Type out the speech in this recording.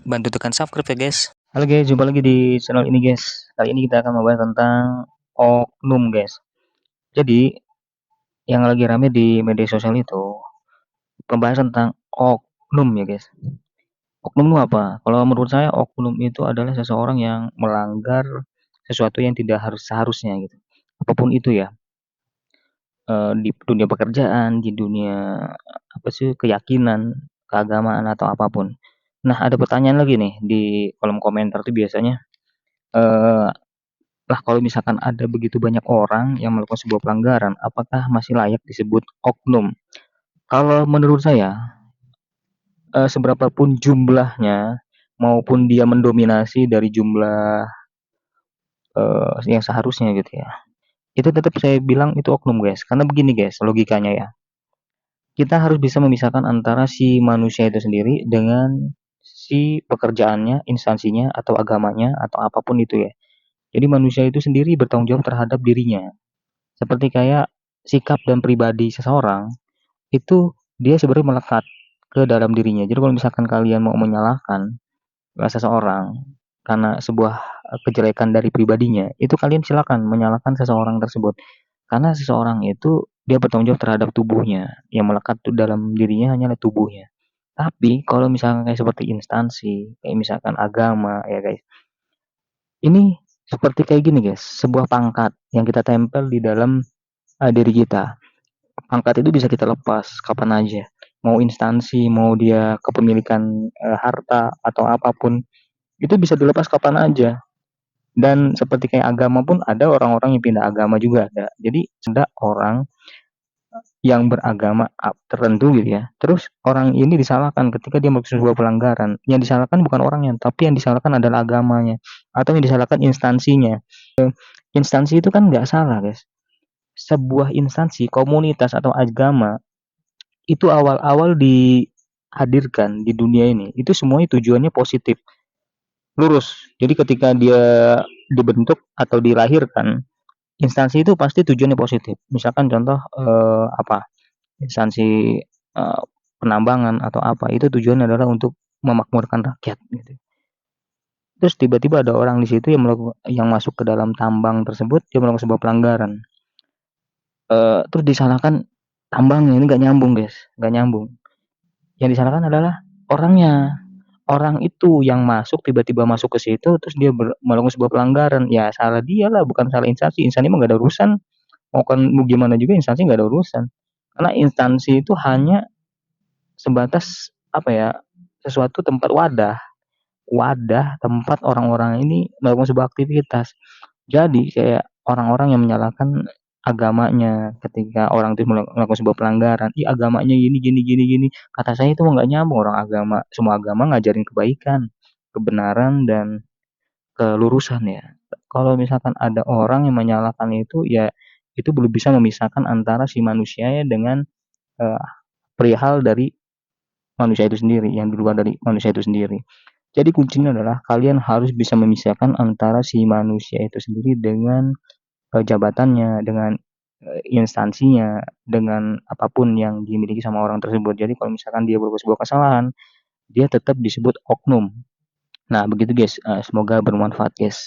Bantu tekan subscribe ya guys. Halo guys, jumpa lagi di channel ini guys. Kali ini kita akan membahas tentang oknum guys. Jadi yang lagi rame di media sosial itu pembahasan tentang oknum ya guys. Oknum itu apa? Kalau menurut saya oknum itu adalah seseorang yang melanggar sesuatu yang tidak harus seharusnya gitu. Apapun itu ya, di dunia pekerjaan, di dunia apa sih keyakinan, keagamaan atau apapun. Nah, ada pertanyaan lagi nih di kolom komentar tuh biasanya eh lah kalau misalkan ada begitu banyak orang yang melakukan sebuah pelanggaran, apakah masih layak disebut oknum? Kalau menurut saya, seberapa pun jumlahnya maupun dia mendominasi dari jumlah yang seharusnya gitu ya, itu tetap saya bilang itu oknum guys. Karena begini guys, logikanya ya, kita harus bisa memisahkan antara si manusia itu sendiri dengan si pekerjaannya, instansinya, atau agamanya, atau apapun itu ya. Jadi manusia itu sendiri bertanggung jawab terhadap dirinya. Seperti kayak sikap dan pribadi seseorang, itu dia sebenarnya melekat ke dalam dirinya. Jadi kalau misalkan kalian mau menyalahkan seseorang karena sebuah kejelekan dari pribadinya, itu kalian silakan menyalahkan seseorang tersebut. Karena seseorang itu dia bertanggung jawab terhadap tubuhnya. Yang melekat dalam dirinya hanyalah tubuhnya. Tapi kalau misalkan kayak seperti instansi, kayak misalkan agama ya guys, ini seperti kayak gini guys, sebuah pangkat yang kita tempel di dalam diri kita. Pangkat itu bisa kita lepas kapan aja. Mau instansi, mau dia kepemilikan harta atau apapun, itu bisa dilepas kapan aja. Dan seperti kayak agama pun ada orang-orang yang pindah agama juga ada. Jadi ada orang yang beragama tertentu gitu ya. Terus orang ini disalahkan ketika dia melakukan sebuah pelanggaran. Yang disalahkan bukan orangnya, tapi yang disalahkan adalah agamanya atau yang disalahkan instansinya. Instansi itu kan nggak salah guys. Sebuah instansi, komunitas atau agama itu awal-awal dihadirkan di dunia ini, itu semuanya tujuannya positif, lurus. Jadi ketika dia dibentuk atau dilahirkan, instansi itu pasti tujuannya positif. Misalkan contoh instansi eh, penambangan atau apa, itu tujuannya adalah untuk memakmurkan rakyat gitu. Terus tiba-tiba ada orang di situ yang masuk ke dalam tambang tersebut, dia melakukan sebuah pelanggaran. Terus disalahkan tambangnya, ini nggak nyambung guys, nggak nyambung. Yang disalahkan adalah orangnya. Orang itu yang masuk tiba-tiba masuk ke situ terus dia melakukan sebuah pelanggaran. Ya salah dia lah, bukan salah instansi. Instansi mah nggak ada urusan. Mau gimana juga instansi nggak ada urusan. Karena instansi itu hanya sebatas apa ya, sesuatu tempat wadah tempat orang-orang ini melakukan sebuah aktivitas. Jadi kayak orang-orang yang menyalahkan agamanya ketika orang itu melakukan sebuah pelanggaran, ih agamanya gini gini gini gini. Kata saya itu nggak nyambung. Orang agama, semua agama ngajarin kebaikan, kebenaran dan kelurusan ya. Kalau misalkan ada orang yang menyalahkan itu ya, itu belum bisa memisahkan antara si manusianya dengan eh, perihal dari manusia itu sendiri, yang di luar dari manusia itu sendiri. Jadi kuncinya adalah kalian harus bisa memisahkan antara si manusia itu sendiri dengan jabatannya, dengan instansinya, dengan apapun yang dimiliki sama orang tersebut. Jadi kalau misalkan dia berbuat sebuah kesalahan, dia tetap disebut oknum. Nah, begitu guys. Semoga bermanfaat guys.